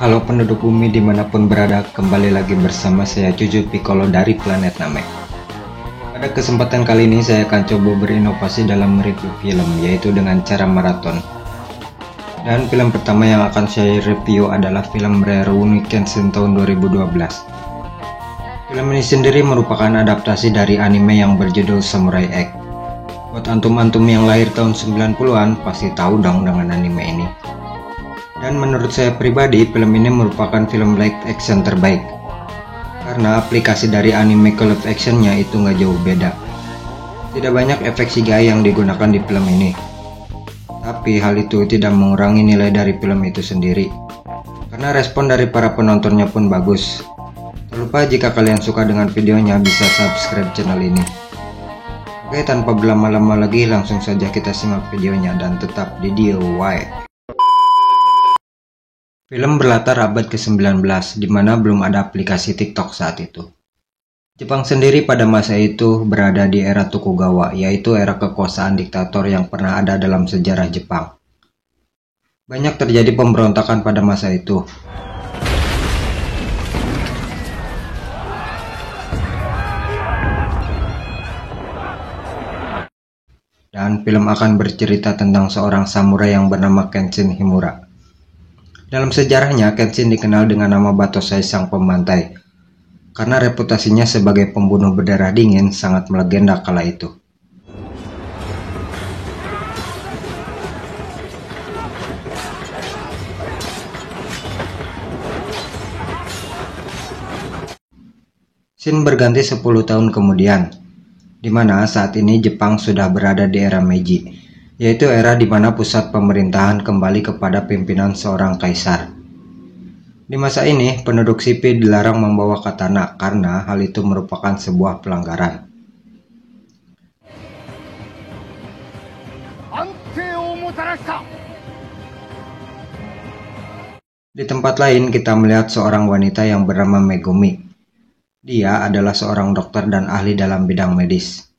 Halo penduduk bumi dimanapun berada, kembali lagi bersama saya Cucu Piccolo dari planet Namek. Pada kesempatan kali ini saya akan coba berinovasi dalam mereview film, yaitu dengan cara maraton. Dan film pertama yang akan saya review adalah film Rurouni Kenshin tahun 2012. Film ini sendiri merupakan adaptasi dari anime yang berjudul Samurai X. Buat antum-antum yang lahir tahun 90-an pasti tahu dong dengan anime ini. Dan menurut saya pribadi, film ini merupakan film live action terbaik. Karena aplikasi dari anime ke live actionnya itu nggak jauh beda. Tidak banyak efek CGI yang digunakan di film ini. Tapi hal itu tidak mengurangi nilai dari film itu sendiri. Karena respon dari para penontonnya pun bagus. Tak lupa jika kalian suka dengan videonya bisa subscribe channel ini. Oke, tanpa berlama-lama lagi langsung saja kita simak videonya dan tetap di DIY. Film berlatar abad ke-19, di mana belum ada aplikasi TikTok saat itu. Jepang sendiri pada masa itu berada di era Tokugawa, yaitu era kekuasaan diktator yang pernah ada dalam sejarah Jepang. Banyak terjadi pemberontakan pada masa itu. Dan film akan bercerita tentang seorang samurai yang bernama Kenshin Himura. Dalam sejarahnya, Kenshin dikenal dengan nama Batosai Sang Pembantai, karena reputasinya sebagai pembunuh berdarah dingin sangat melegenda kala itu. Scene berganti 10 tahun kemudian, di mana saat ini Jepang sudah berada di era Meiji, yaitu era di mana pusat pemerintahan kembali kepada pimpinan seorang kaisar. Di masa ini, penduduk sipil dilarang membawa katana karena hal itu merupakan sebuah pelanggaran. Di tempat lain, kita melihat seorang wanita yang bernama Megumi. Dia adalah seorang dokter dan ahli dalam bidang medis.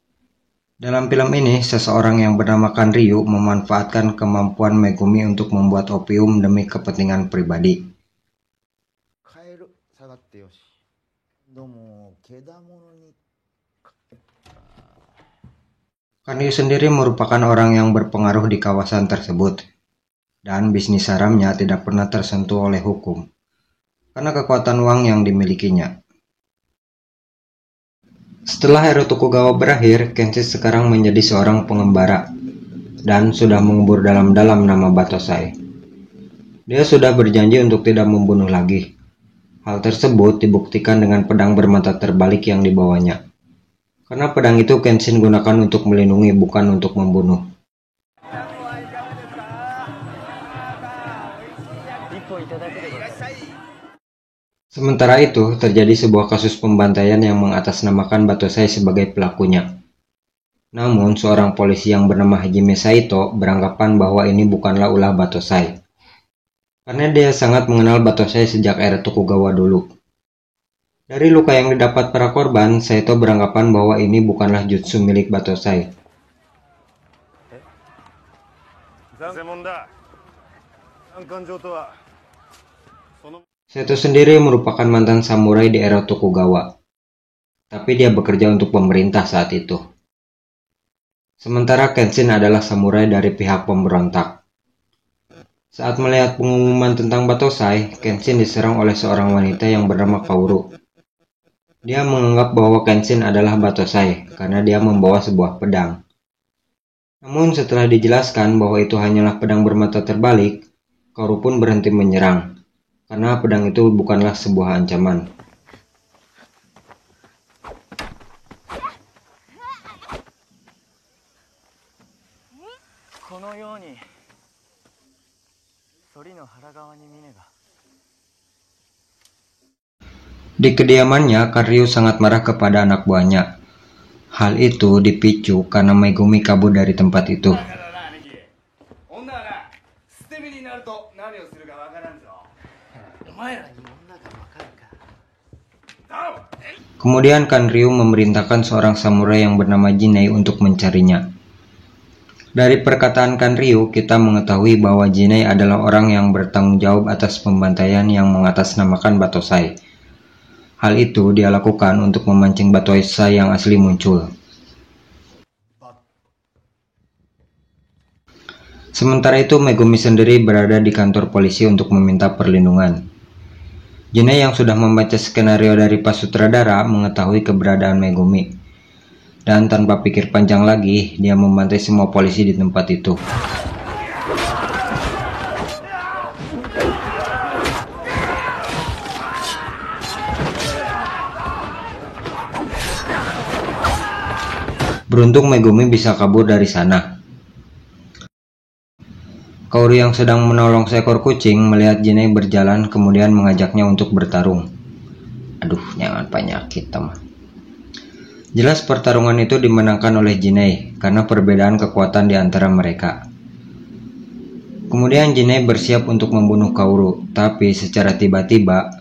Dalam film ini, seseorang yang bernama Kanryu memanfaatkan kemampuan Megumi untuk membuat opium demi kepentingan pribadi. Kanryu sendiri merupakan orang yang berpengaruh di kawasan tersebut, dan bisnis haramnya tidak pernah tersentuh oleh hukum, karena kekuatan uang yang dimilikinya. Setelah era Tokugawa berakhir, Kenshin sekarang menjadi seorang pengembara dan sudah mengubur dalam-dalam nama Batosai. Dia sudah berjanji untuk tidak membunuh lagi. Hal tersebut dibuktikan dengan pedang bermata terbalik yang dibawanya. Karena pedang itu Kenshin gunakan untuk melindungi, bukan untuk membunuh. Sementara itu, terjadi sebuah kasus pembantaian yang mengatasnamakan Batosai sebagai pelakunya. Namun, seorang polisi yang bernama Hajime Saito beranggapan bahwa ini bukanlah ulah Batosai. Karena dia sangat mengenal Batosai sejak era Tokugawa dulu. Dari luka yang didapat para korban, Saito beranggapan bahwa ini bukanlah jutsu milik Batosai. Saito sendiri merupakan mantan samurai di era Tokugawa, tapi dia bekerja untuk pemerintah saat itu. Sementara Kenshin adalah samurai dari pihak pemberontak. Saat melihat pengumuman tentang Batosai, Kenshin diserang oleh seorang wanita yang bernama Kaoru. Dia menganggap bahwa Kenshin adalah Batosai karena dia membawa sebuah pedang. Namun setelah dijelaskan bahwa itu hanyalah pedang bermata terbalik, Kaoru pun berhenti menyerang. Karena pedang itu bukanlah sebuah ancaman. Di kediamannya, Kanryu sangat marah kepada anak buahnya. Hal itu dipicu karena Megumi kabur dari tempat itu. Kemudian Kanryu memerintahkan seorang samurai yang bernama Jinei untuk mencarinya. Dari perkataan Kanryu, kita mengetahui bahwa Jinei adalah orang yang bertanggung jawab atas pembantaian yang mengatasnamakan Batosai. Hal itu dia lakukan untuk memancing Batosai yang asli muncul. Sementara itu, Megumi sendiri berada di kantor polisi untuk meminta perlindungan. Jinei yang sudah membaca skenario dari pas sutradara mengetahui keberadaan Megumi. Dan tanpa pikir panjang lagi, dia membantai semua polisi di tempat itu. Beruntung Megumi bisa kabur dari sana. Kaoru yang sedang menolong seekor kucing melihat Jinei berjalan kemudian mengajaknya untuk bertarung. Aduh, jangan penyakit teman. Jelas pertarungan itu dimenangkan oleh Jinei karena perbedaan kekuatan di antara mereka. Kemudian Jinei bersiap untuk membunuh Kaoru, tapi secara tiba-tiba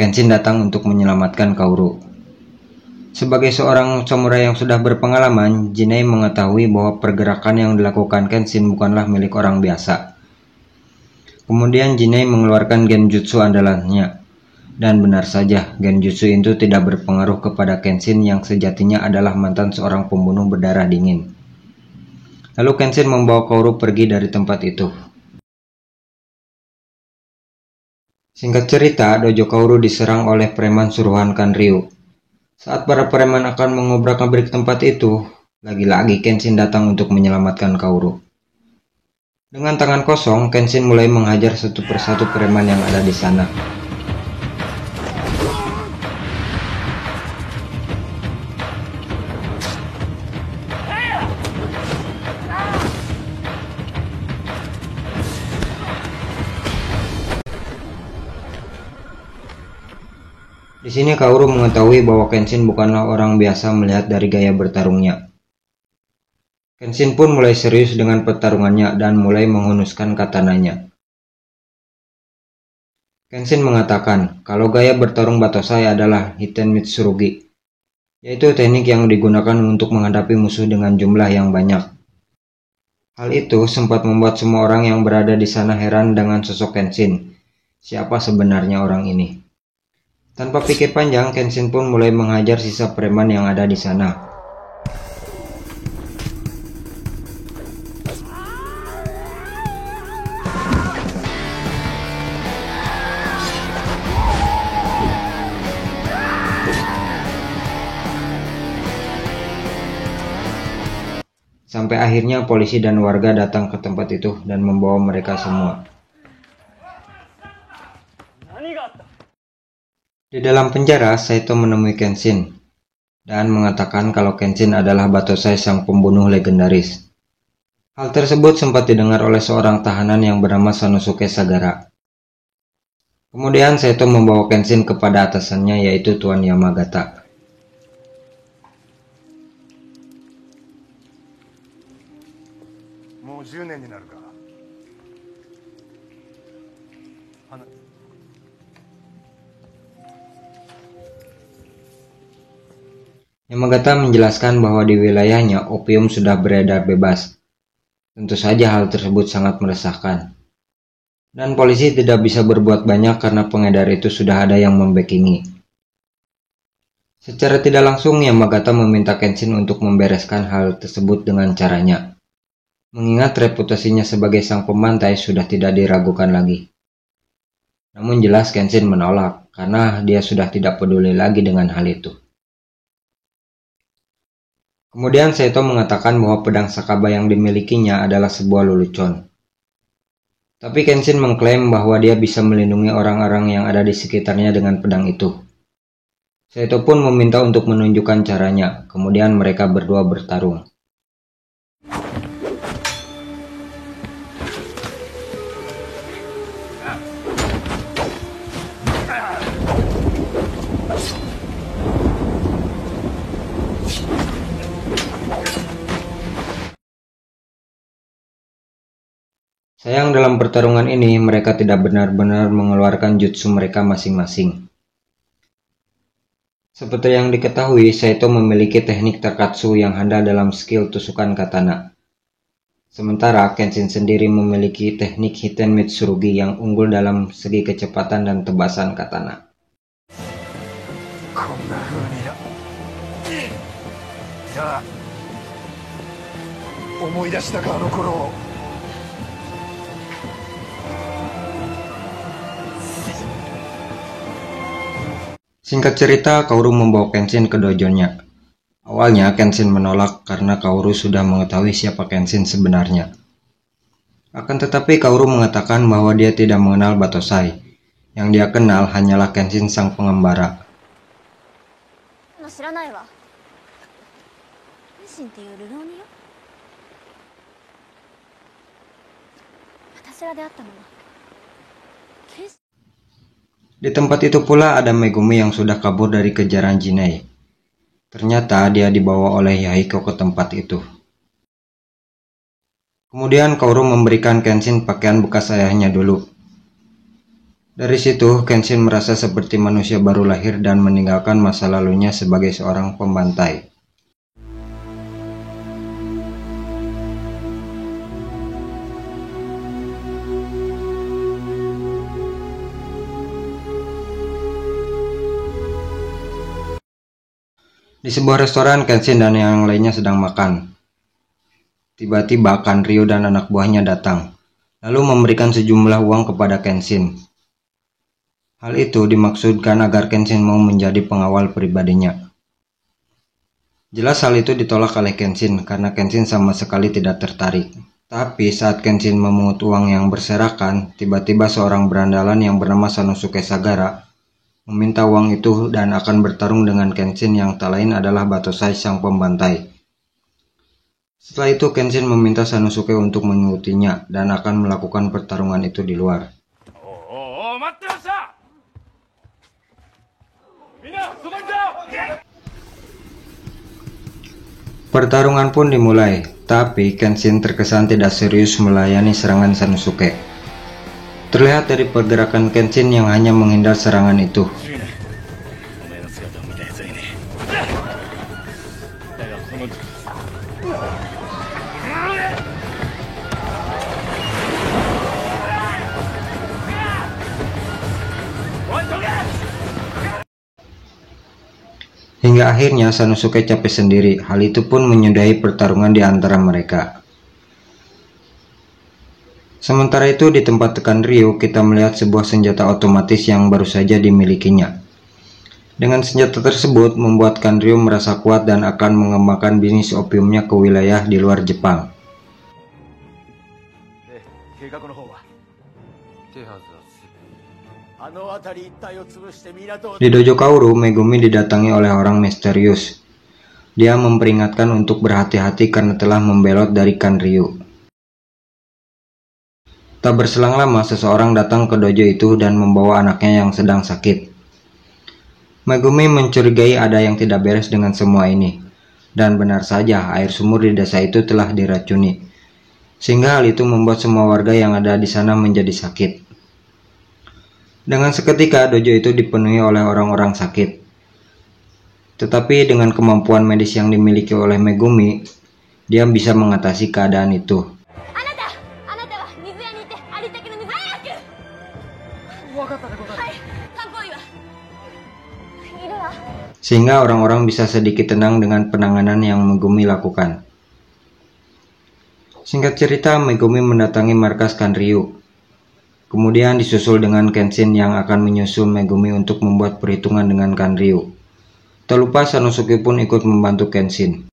Kenshin datang untuk menyelamatkan Kaoru. Sebagai seorang samurai yang sudah berpengalaman, Jinei mengetahui bahwa pergerakan yang dilakukan Kenshin bukanlah milik orang biasa. Kemudian Jinei mengeluarkan genjutsu andalannya. Dan benar saja, genjutsu itu tidak berpengaruh kepada Kenshin yang sejatinya adalah mantan seorang pembunuh berdarah dingin. Lalu Kenshin membawa Kaoru pergi dari tempat itu. Singkat cerita, dojo Kaoru diserang oleh preman suruhan Kanryu. Saat para preman akan mengobrak-abrik tempat itu, lagi-lagi Kenshin datang untuk menyelamatkan Kaoru. Dengan tangan kosong, Kenshin mulai menghajar satu persatu preman yang ada di sana. Di sini Kaoru mengetahui bahwa Kenshin bukanlah orang biasa melihat dari gaya bertarungnya. Kenshin pun mulai serius dengan pertarungannya dan mulai menghunuskan katananya. Kenshin mengatakan kalau gaya bertarung Batosai adalah Hiten Mitsurugi, yaitu teknik yang digunakan untuk menghadapi musuh dengan jumlah yang banyak. Hal itu sempat membuat semua orang yang berada di sana heran dengan sosok Kenshin. Siapa sebenarnya orang ini? Tanpa pikir panjang, Kenshin pun mulai menghajar sisa preman yang ada di sana. Sampai akhirnya polisi dan warga datang ke tempat itu dan membawa mereka semua. Di dalam penjara, Saito menemui Kenshin dan mengatakan kalau Kenshin adalah Batosai sang pembunuh legendaris. Hal tersebut sempat didengar oleh seorang tahanan yang bernama Sanosuke Sagara. Kemudian Saito membawa Kenshin kepada atasannya yaitu Tuan Yamagata. Yamagata menjelaskan bahwa di wilayahnya opium sudah beredar bebas. Tentu saja hal tersebut sangat meresahkan. Dan polisi tidak bisa berbuat banyak karena pengedar itu sudah ada yang membackingi. Secara tidak langsung Yamagata meminta Kenshin untuk membereskan hal tersebut dengan caranya. Mengingat reputasinya sebagai sang pembantai sudah tidak diragukan lagi. Namun jelas Kenshin menolak karena dia sudah tidak peduli lagi dengan hal itu. Kemudian Saito mengatakan bahwa pedang Sakaba yang dimilikinya adalah sebuah lelucon. Tapi Kenshin mengklaim bahwa dia bisa melindungi orang-orang yang ada di sekitarnya dengan pedang itu. Saito pun meminta untuk menunjukkan caranya, kemudian mereka berdua bertarung. Sayang dalam pertarungan ini mereka tidak benar-benar mengeluarkan jutsu mereka masing-masing. Seperti yang diketahui, Saito memiliki teknik Takatsu yang handal dalam skill tusukan katana. Sementara Kenshin sendiri memiliki teknik Hiten Mitsurugi yang unggul dalam segi kecepatan dan tebasan katana. Singkat cerita, Kaoru membawa Kenshin ke dojo-nya. Awalnya Kenshin menolak karena Kaoru sudah mengetahui siapa Kenshin sebenarnya. Akan tetapi Kaoru mengatakan bahwa dia tidak mengenal Batosai. Yang dia kenal hanyalah Kenshin sang pengembara. Di tempat itu pula ada Megumi yang sudah kabur dari kejaran Jinai. Ternyata dia dibawa oleh Yahiko ke tempat itu. Kemudian Kaoru memberikan Kenshin pakaian bekas ayahnya dulu. Dari situ Kenshin merasa seperti manusia baru lahir dan meninggalkan masa lalunya sebagai seorang pembantai. Di sebuah restoran, Kenshin dan yang lainnya sedang makan. Tiba-tiba Kanryo dan anak buahnya datang, lalu memberikan sejumlah uang kepada Kenshin. Hal itu dimaksudkan agar Kenshin mau menjadi pengawal pribadinya. Jelas hal itu ditolak oleh Kenshin karena Kenshin sama sekali tidak tertarik. Tapi saat Kenshin memungut uang yang berserakan, tiba-tiba seorang berandalan yang bernama Sanosuke Sagara meminta uang itu dan akan bertarung dengan Kenshin yang tak lain adalah Batosai sang pembantai. Setelah itu Kenshin meminta Sanosuke untuk mengikutinya dan akan melakukan pertarungan itu di luar. Pertarungan pun dimulai, tapi Kenshin terkesan tidak serius melayani serangan Sanosuke. Terlihat dari pergerakan Kenshin yang hanya menghindar serangan itu. Hingga akhirnya Sanosuke capek sendiri. Hal itu pun menyudahi pertarungan di antara mereka. Sementara itu di tempat Kanryo kita melihat sebuah senjata otomatis yang baru saja dimilikinya. Dengan senjata tersebut membuat Kanryo merasa kuat dan akan mengembangkan bisnis opiumnya ke wilayah di luar Jepang. Di dojo Kaoru, Megumi didatangi oleh orang misterius. Dia memperingatkan untuk berhati-hati karena telah membelot dari Kanryo. Tak berselang lama seseorang datang ke dojo itu dan membawa anaknya yang sedang sakit. Megumi mencurigai ada yang tidak beres dengan semua ini. Dan benar saja air sumur di desa itu telah diracuni. Sehingga hal itu membuat semua warga yang ada di sana menjadi sakit. Dengan seketika dojo itu dipenuhi oleh orang-orang sakit. Tetapi dengan kemampuan medis yang dimiliki oleh Megumi, dia bisa mengatasi keadaan itu. Sehingga orang-orang bisa sedikit tenang dengan penanganan yang Megumi lakukan. Singkat cerita, Megumi mendatangi markas Kanryo. Kemudian disusul dengan Kenshin yang akan menyusul Megumi untuk membuat perhitungan dengan Kanryo. Tak lupa Sanosuke pun ikut membantu Kenshin.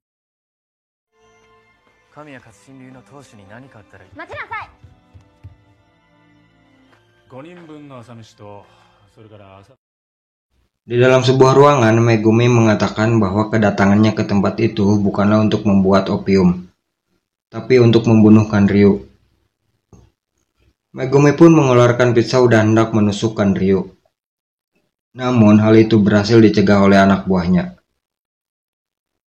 Di dalam sebuah ruangan, Megumi mengatakan bahwa kedatangannya ke tempat itu bukanlah untuk membuat opium, tapi untuk membunuh Kanryo. Megumi pun mengeluarkan pisau dan hendak menusuk Kanryo. Namun hal itu berhasil dicegah oleh anak buahnya.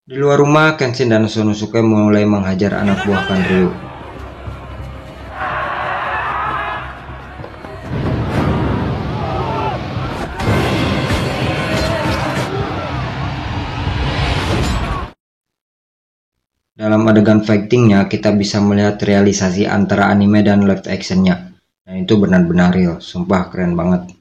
Di luar rumah, Kenshin dan Sanosuke mulai menghajar anak buah Kanryo. dalam adegan fightingnya kita bisa melihat realisasi antara anime dan live actionnya. Dan itu benar-benar real, sumpah keren banget.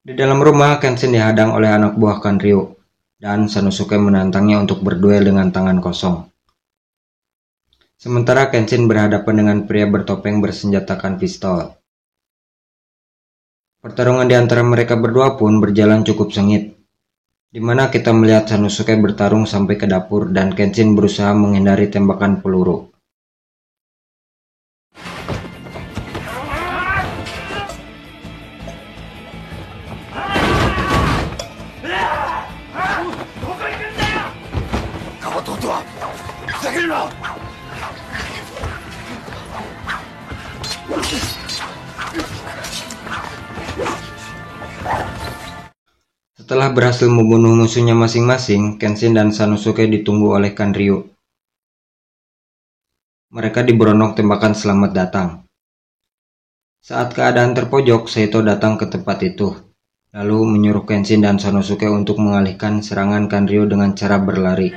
Di dalam rumah, Kenshin dihadang oleh anak buah Kanryu, dan Sanosuke menantangnya untuk berduel dengan tangan kosong. Sementara Kenshin berhadapan dengan pria bertopeng bersenjatakan pistol. Pertarungan di antara mereka berdua pun berjalan cukup sengit, di mana kita melihat Sanosuke bertarung sampai ke dapur dan Kenshin berusaha menghindari tembakan peluru. Setelah berhasil membunuh musuhnya masing-masing, Kenshin dan Sanosuke ditunggu oleh Kanryu. Mereka diberonok tembakan selamat datang. Saat keadaan terpojok, Saito datang ke tempat itu, lalu menyuruh Kenshin dan Sanosuke untuk mengalihkan serangan Kanryu dengan cara berlari.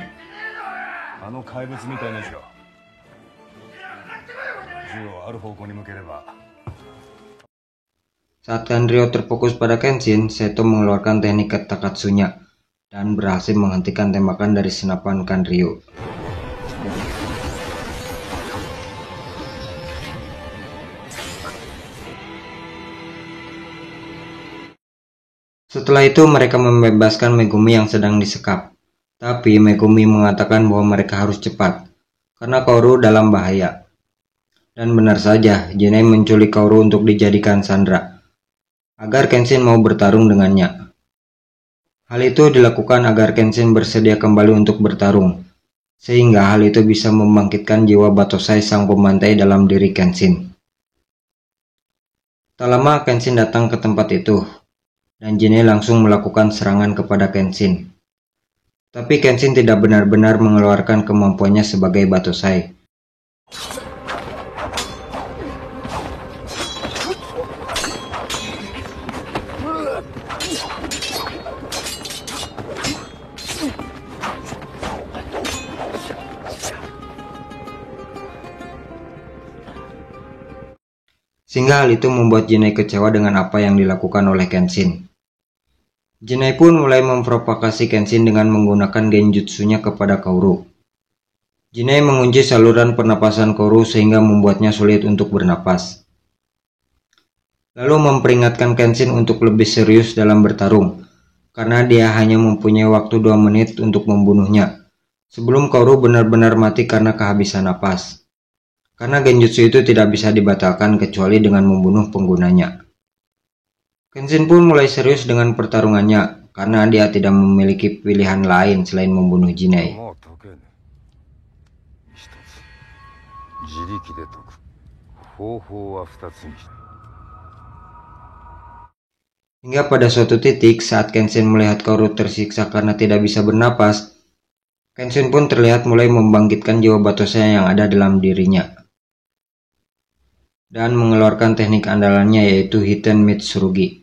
Saat Kanryu terfokus pada Kenshin, Saito mengeluarkan teknik Takatsunya dan berhasil menghentikan tembakan dari senapan Kanryu. Setelah itu mereka membebaskan Megumi yang sedang disekap. Tapi Megumi mengatakan bahwa mereka harus cepat, karena Kaoru dalam bahaya. Dan benar saja, Jinai menculik Kaoru untuk dijadikan sandera, agar Kenshin mau bertarung dengannya. Hal itu dilakukan agar Kenshin bersedia kembali untuk bertarung, sehingga hal itu bisa membangkitkan jiwa Batosai sang pembantai dalam diri Kenshin. Tak lama Kenshin datang ke tempat itu, dan Jinai langsung melakukan serangan kepada Kenshin. Tapi Kenshin tidak benar-benar mengeluarkan kemampuannya sebagai Batosai. Sehingga hal itu membuat Jinai kecewa dengan apa yang dilakukan oleh Kenshin. Jinai pun mulai memprovokasi Kenshin dengan menggunakan genjutsunya kepada Kaoru. Jinai mengunci saluran pernapasan Kaoru sehingga membuatnya sulit untuk bernapas. Lalu memperingatkan Kenshin untuk lebih serius dalam bertarung, karena dia hanya mempunyai waktu 2 menit untuk membunuhnya, sebelum Kaoru benar-benar mati karena kehabisan napas. Karena genjutsu itu tidak bisa dibatalkan kecuali dengan membunuh penggunanya. Kenshin pun mulai serius dengan pertarungannya, karena dia tidak memiliki pilihan lain selain membunuh Jinai. Hingga pada suatu titik, saat Kenshin melihat Kaoru tersiksa karena tidak bisa bernapas, Kenshin pun terlihat mulai membangkitkan jiwa Batosai yang ada dalam dirinya, dan mengeluarkan teknik andalannya yaitu Hiten Mitsurugi.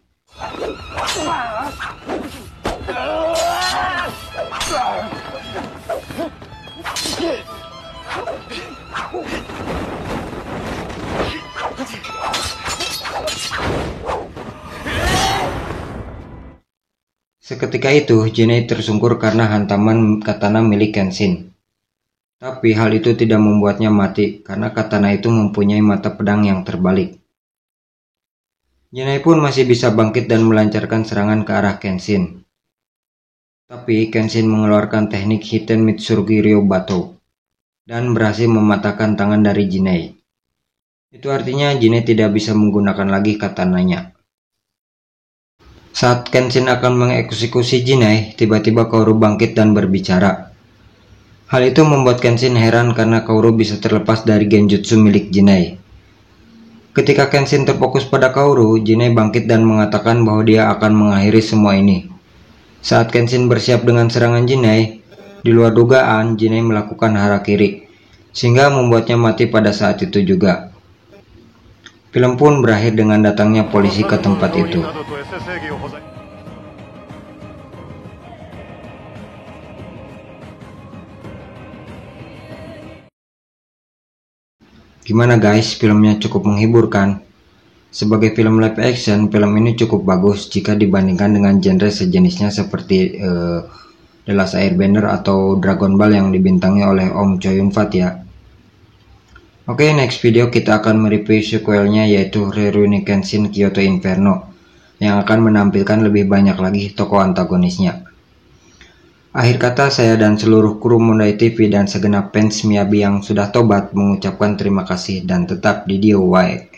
Seketika itu, Jinai tersungkur karena hantaman katana milik Kenshin. Tapi hal itu tidak membuatnya mati, karena katana itu mempunyai mata pedang yang terbalik. Jinai pun masih bisa bangkit dan melancarkan serangan ke arah Kenshin. Tapi Kenshin mengeluarkan teknik Hiten Mitsurugi Ryobato, dan berhasil mematahkan tangan dari Jinai. Itu artinya Jinai tidak bisa menggunakan lagi katananya. Saat Kenshin akan mengeksekusi Jinai, tiba-tiba Kaoru bangkit dan berbicara. Hal itu membuat Kenshin heran karena Kaoru bisa terlepas dari genjutsu milik Jinai. Ketika Kenshin terfokus pada Kaoru, Jinai bangkit dan mengatakan bahwa dia akan mengakhiri semua ini. Saat Kenshin bersiap dengan serangan Jinai, di luar dugaan Jinai melakukan harakiri, sehingga membuatnya mati pada saat itu juga. Film pun berakhir dengan datangnya polisi ke tempat itu. Gimana guys, filmnya cukup menghibur kan? Sebagai film live action, film ini cukup bagus jika dibandingkan dengan genre sejenisnya seperti The Last Airbender atau Dragon Ball yang dibintangi oleh Om Choi Yun-fat ya. Oke, next video kita akan mereview sequelnya yaitu Rurouni Kenshin Kyoto Inferno yang akan menampilkan lebih banyak lagi tokoh antagonisnya. Akhir kata, saya dan seluruh kru Mondai TV dan segenap fans Miyabi yang sudah tobat mengucapkan terima kasih dan tetap di DIY.